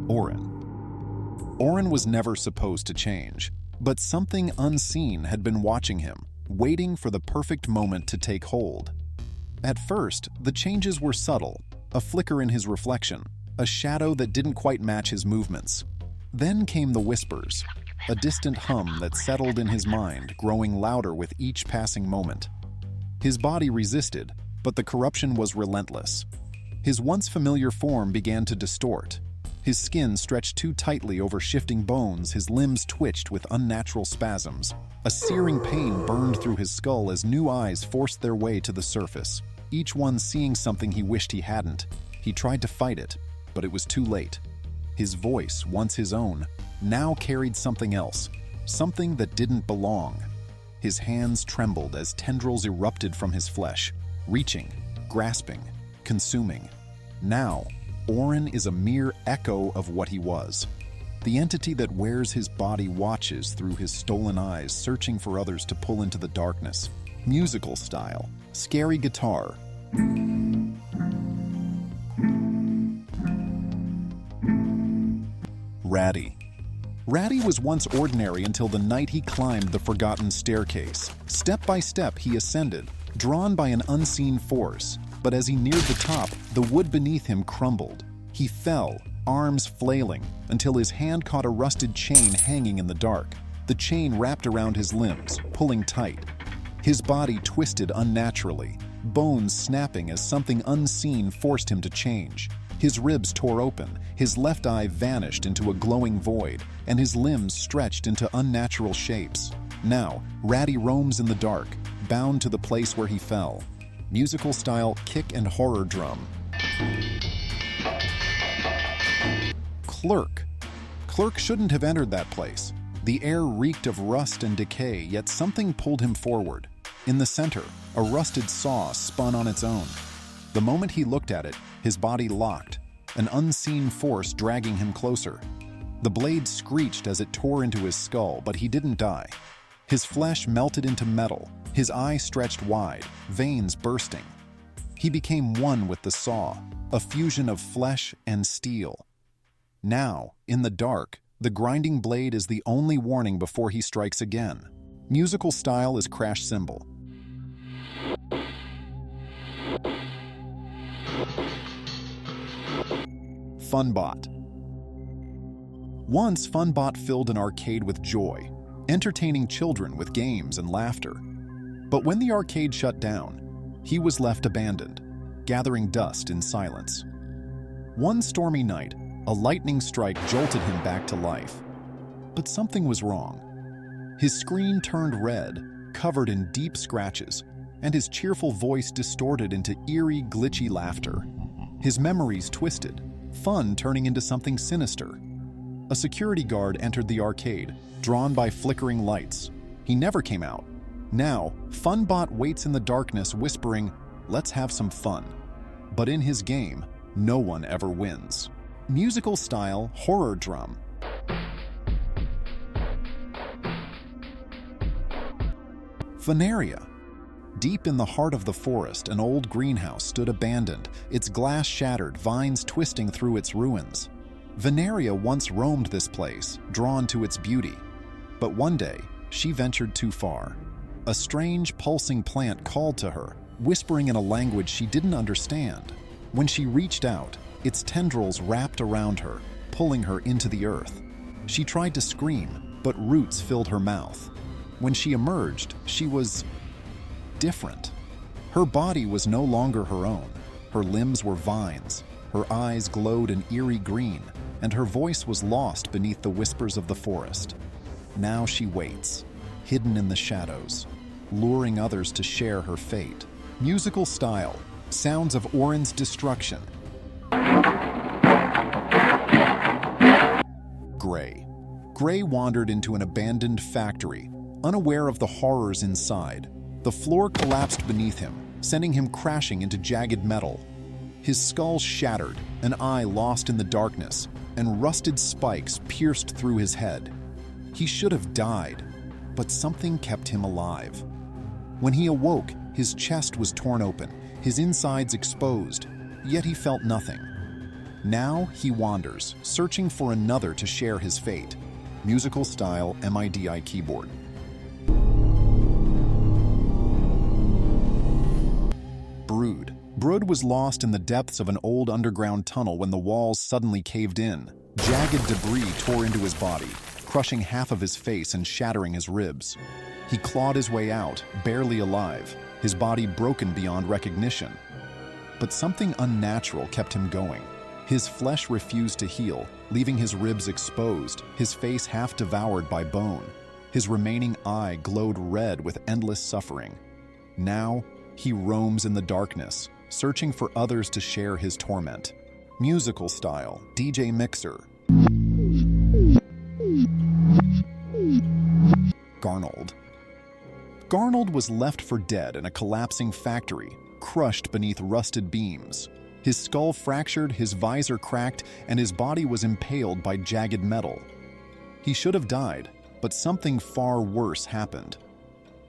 Oren. Oren was never supposed to change, but something unseen had been watching him, waiting for the perfect moment to take hold. At first, the changes were subtle, a flicker in his reflection, a shadow that didn't quite match his movements. Then came the whispers, a distant hum that settled in his mind, growing louder with each passing moment. His body resisted, but the corruption was relentless. His once familiar form began to distort. His skin stretched too tightly over shifting bones, his limbs twitched with unnatural spasms. A searing pain burned through his skull as new eyes forced their way to the surface, each one seeing something he wished he hadn't. He tried to fight it, but it was too late. His voice, once his own, now carried something else, something that didn't belong. His hands trembled as tendrils erupted from his flesh, reaching, grasping, consuming. Now, Oren is a mere echo of what he was. The entity that wears his body watches through his stolen eyes, searching for others to pull into the darkness. Musical style, scary guitar. Raddy. Raddy was once ordinary until the night he climbed the forgotten staircase. Step by step he ascended, drawn by an unseen force. But as he neared the top, the wood beneath him crumbled. He fell, arms flailing, until his hand caught a rusted chain hanging in the dark. The chain wrapped around his limbs, pulling tight. His body twisted unnaturally, bones snapping as something unseen forced him to change. His ribs tore open, his left eye vanished into a glowing void, and his limbs stretched into unnatural shapes. Now, Raddy roams in the dark, bound to the place where he fell. Musical style, kick and horror drum. Clukr shouldn't have entered that place. The air reeked of rust and decay, yet something pulled him forward. In the center, a rusted saw spun on its own. The moment he looked at it, his body locked, an unseen force dragging him closer. The blade screeched as it tore into his skull, but he didn't die. His flesh melted into metal, his eye stretched wide, veins bursting. He became one with the saw, a fusion of flesh and steel. Now, in the dark, the grinding blade is the only warning before he strikes again. Musical style is crash cymbal. Funbot. Once, Funbot filled an arcade with joy, entertaining children with games and laughter. But when the arcade shut down, he was left abandoned, gathering dust in silence. One stormy night, a lightning strike jolted him back to life. But something was wrong. His screen turned red, covered in deep scratches, and his cheerful voice distorted into eerie, glitchy laughter. His memories twisted, fun turning into something sinister. A security guard entered the arcade, drawn by flickering lights. He never came out. Now, Funbot waits in the darkness, whispering, "Let's have some fun." But in his game, no one ever wins. Musical style, horror drum. Vineria. Deep in the heart of the forest, an old greenhouse stood abandoned, its glass shattered, vines twisting through its ruins. Vineria once roamed this place, drawn to its beauty. But one day, she ventured too far. A strange, pulsing plant called to her, whispering in a language she didn't understand. When she reached out, its tendrils wrapped around her, pulling her into the earth. She tried to scream, but roots filled her mouth. When she emerged, she was different. Her body was no longer her own. Her limbs were vines, her eyes glowed an eerie green, and her voice was lost beneath the whispers of the forest. Now she waits, hidden in the shadows, luring others to share her fate. Musical style, sounds of Oren's destruction. Gray wandered into an abandoned factory, unaware of the horrors inside. The floor collapsed beneath him, sending him crashing into jagged metal. His skull shattered, an eye lost in the darkness, and rusted spikes pierced through his head. He should have died, but something kept him alive. When he awoke, his chest was torn open, his insides exposed, yet he felt nothing. Now he wanders, searching for another to share his fate. Musical style MIDI keyboard. Brud. Brud was lost in the depths of an old underground tunnel when the walls suddenly caved in. Jagged debris tore into his body, crushing half of his face and shattering his ribs. He clawed his way out, barely alive, his body broken beyond recognition. But something unnatural kept him going. His flesh refused to heal, leaving his ribs exposed, his face half devoured by bone. His remaining eye glowed red with endless suffering. Now, he roams in the darkness, searching for others to share his torment. Musical style, DJ mixer. Garnold. Garnold was left for dead in a collapsing factory, crushed beneath rusted beams. His skull fractured, his visor cracked, and his body was impaled by jagged metal. He should have died, but something far worse happened.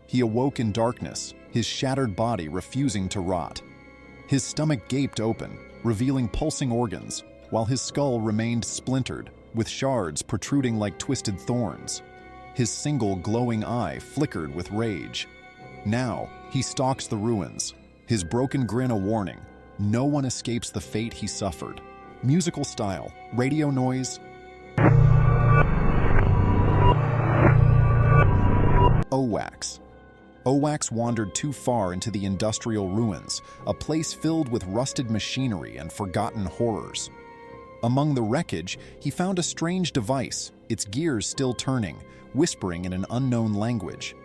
He awoke in darkness, his shattered body refusing to rot. His stomach gaped open, revealing pulsing organs, while his skull remained splintered, with shards protruding like twisted thorns. His single glowing eye flickered with rage. Now, he stalks the ruins, his broken grin a warning. No one escapes the fate he suffered. Musical style, radio noise. OWAKCX. OWAKCX wandered too far into the industrial ruins, a place filled with rusted machinery and forgotten horrors. Among the wreckage, he found a strange device, its gears still turning, whispering in an unknown language.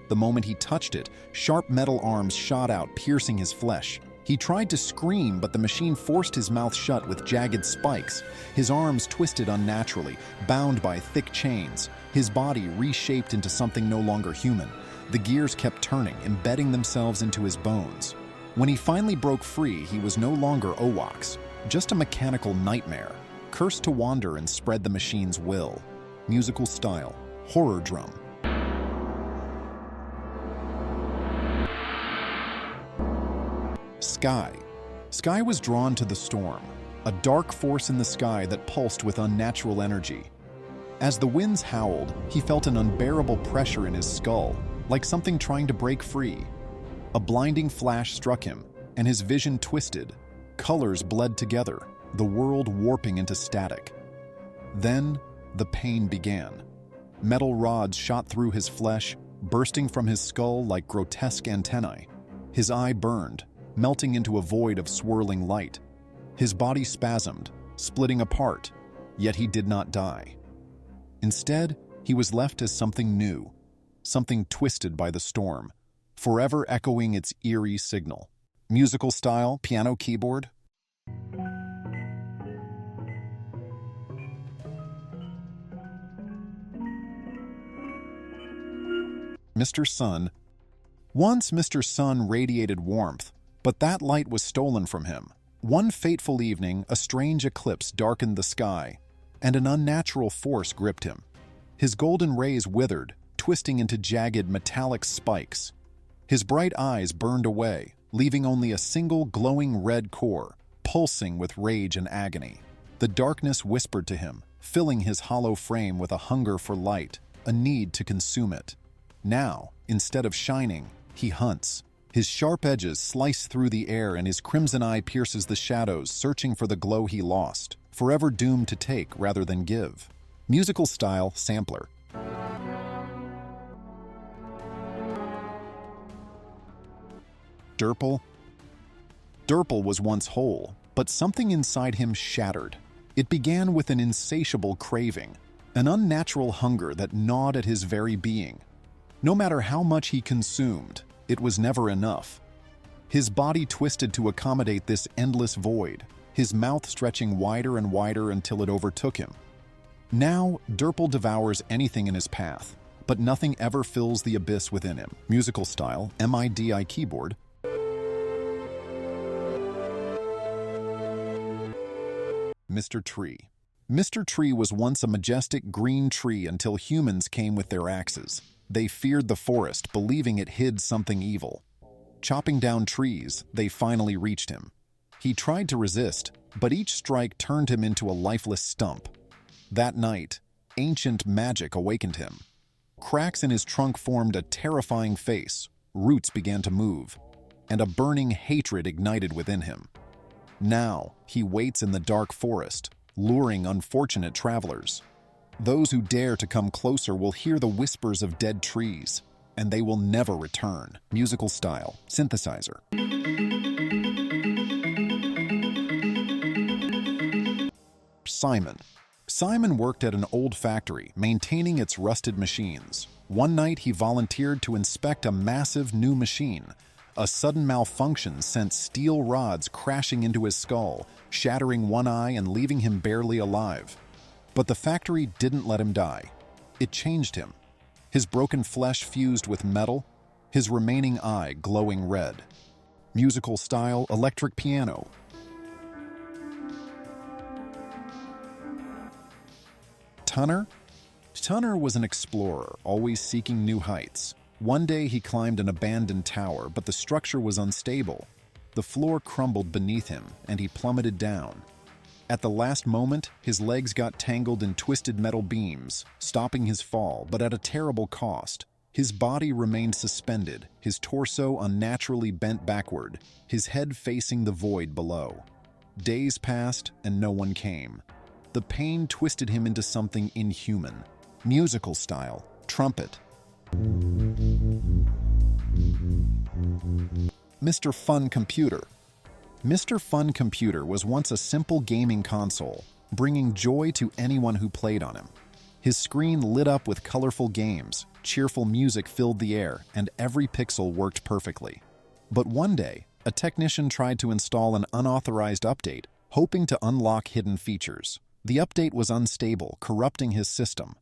The moment he touched it, sharp metal arms shot out, piercing his flesh. He tried to scream, but the machine forced his mouth shut with jagged spikes. His arms twisted unnaturally, bound by thick chains. His body reshaped into something no longer human. The gears kept turning, embedding themselves into his bones. When he finally broke free, he was no longer OWAKCX, just a mechanical nightmare, cursed to wander and spread the machine's will. Musical style, horror drum. Sky. Sky was drawn to the storm, a dark force in the sky that pulsed with unnatural energy. As the winds howled, he felt an unbearable pressure in his skull, like something trying to break free. A blinding flash struck him, and his vision twisted. Colors bled together, the world warping into static. Then, the pain began. Metal rods shot through his flesh, bursting from his skull like grotesque antennae. His eye burned, melting into a void of swirling light. His body spasmed, splitting apart, yet he did not die. Instead, he was left as something new, something twisted by the storm, forever echoing its eerie signal. Musical style, piano keyboard. Mr. Sun. Once Mr. Sun radiated warmth, but that light was stolen from him. One fateful evening, a strange eclipse darkened the sky, and an unnatural force gripped him. His golden rays withered, twisting into jagged metallic spikes. His bright eyes burned away, leaving only a single glowing red core, pulsing with rage and agony. The darkness whispered to him, filling his hollow frame with a hunger for light, a need to consume it. Now, instead of shining, he hunts. His sharp edges slice through the air and his crimson eye pierces the shadows, searching for the glow he lost, forever doomed to take rather than give. Musical style, sampler. Durple. Durple was once whole, but something inside him shattered. It began with an insatiable craving, an unnatural hunger that gnawed at his very being. No matter how much he consumed, it was never enough. His body twisted to accommodate this endless void, his mouth stretching wider and wider until it overtook him. Now, Durple devours anything in his path, but nothing ever fills the abyss within him. Musical style, MIDI keyboard. Mr. Tree. Mr. Tree was once a majestic green tree until humans came with their axes. They feared the forest, believing it hid something evil. Chopping down trees, they finally reached him. He tried to resist, but each strike turned him into a lifeless stump. That night, ancient magic awakened him. Cracks in his trunk formed a terrifying face, roots began to move, and a burning hatred ignited within him. Now, he waits in the dark forest, luring unfortunate travelers. Those who dare to come closer will hear the whispers of dead trees, and they will never return. Musical style, synthesizer. Simon worked at an old factory, maintaining its rusted machines. One night, he volunteered to inspect a massive new machine. A sudden malfunction sent steel rods crashing into his skull, shattering one eye and leaving him barely alive. But the factory didn't let him die. It changed him. His broken flesh fused with metal, his remaining eye glowing red. Musical style, electric piano. Tunner was an explorer, always seeking new heights. One day he climbed an abandoned tower, but the structure was unstable. The floor crumbled beneath him, and he plummeted down. At the last moment, his legs got tangled in twisted metal beams, stopping his fall, but at a terrible cost. His body remained suspended, his torso unnaturally bent backward, his head facing the void below. Days passed, and no one came. The pain twisted him into something inhuman. Musical style, trumpet. Mr. Fun Computer. Mr. Fun Computer was once a simple gaming console, bringing joy to anyone who played on him. His screen lit up with colorful games, cheerful music filled the air, and every pixel worked perfectly. But one day, a technician tried to install an unauthorized update, hoping to unlock hidden features. The update was unstable, corrupting his system.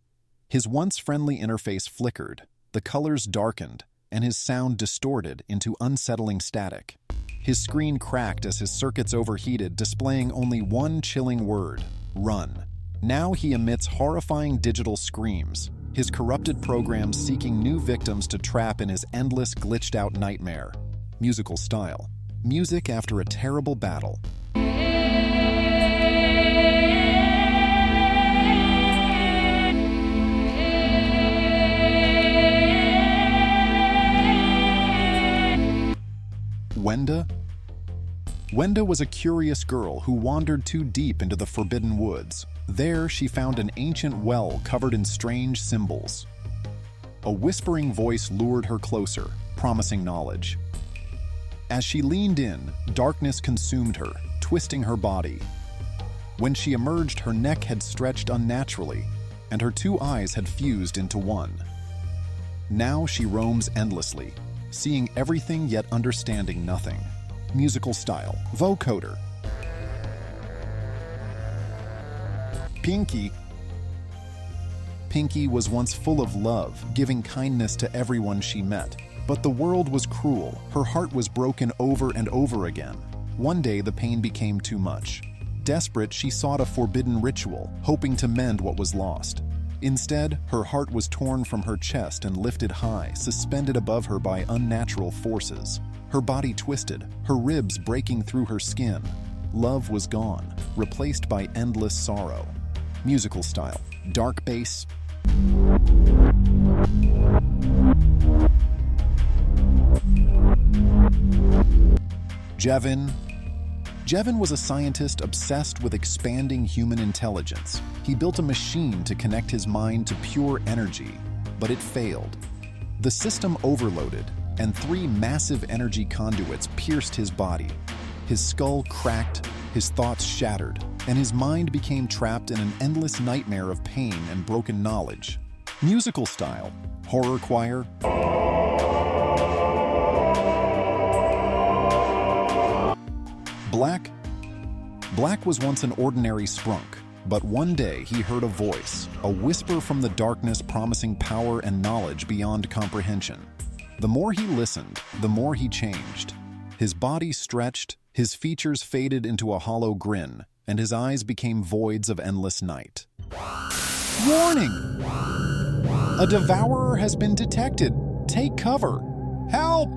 His once friendly interface flickered, the colors darkened, and his sound distorted into unsettling static. His screen cracked as his circuits overheated, displaying only one chilling word: run. Now he emits horrifying digital screams, his corrupted programs seeking new victims to trap in his endless glitched-out nightmare. Musical style. Music after a terrible battle. Wenda was a curious girl who wandered too deep into the forbidden woods. There, she found an ancient well covered in strange symbols. A whispering voice lured her closer, promising knowledge. As she leaned in, darkness consumed her, twisting her body. When she emerged, her neck had stretched unnaturally, and her two eyes had fused into one. Now she roams endlessly, seeing everything yet understanding nothing. Musical style, vocoder. Pinki was once full of love, giving kindness to everyone she met. But the world was cruel. Her heart was broken over and over again. One day, the pain became too much. Desperate, she sought a forbidden ritual, hoping to mend what was lost. Instead, her heart was torn from her chest and lifted high, suspended above her by unnatural forces. Her body twisted, her ribs breaking through her skin. Love was gone, replaced by endless sorrow. Musical style, dark bass. Jevin was a scientist obsessed with expanding human intelligence. He built a machine to connect his mind to pure energy, but it failed. The system overloaded, and 3 massive energy conduits pierced his body. His skull cracked, his thoughts shattered, and his mind became trapped in an endless nightmare of pain and broken knowledge. Musical style, horror choir. Black was once an ordinary Sprunk, but one day he heard a voice, a whisper from the darkness promising power and knowledge beyond comprehension. The more he listened, the more he changed. His body stretched, his features faded into a hollow grin, and his eyes became voids of endless night. Warning! A devourer has been detected. Take cover. Help!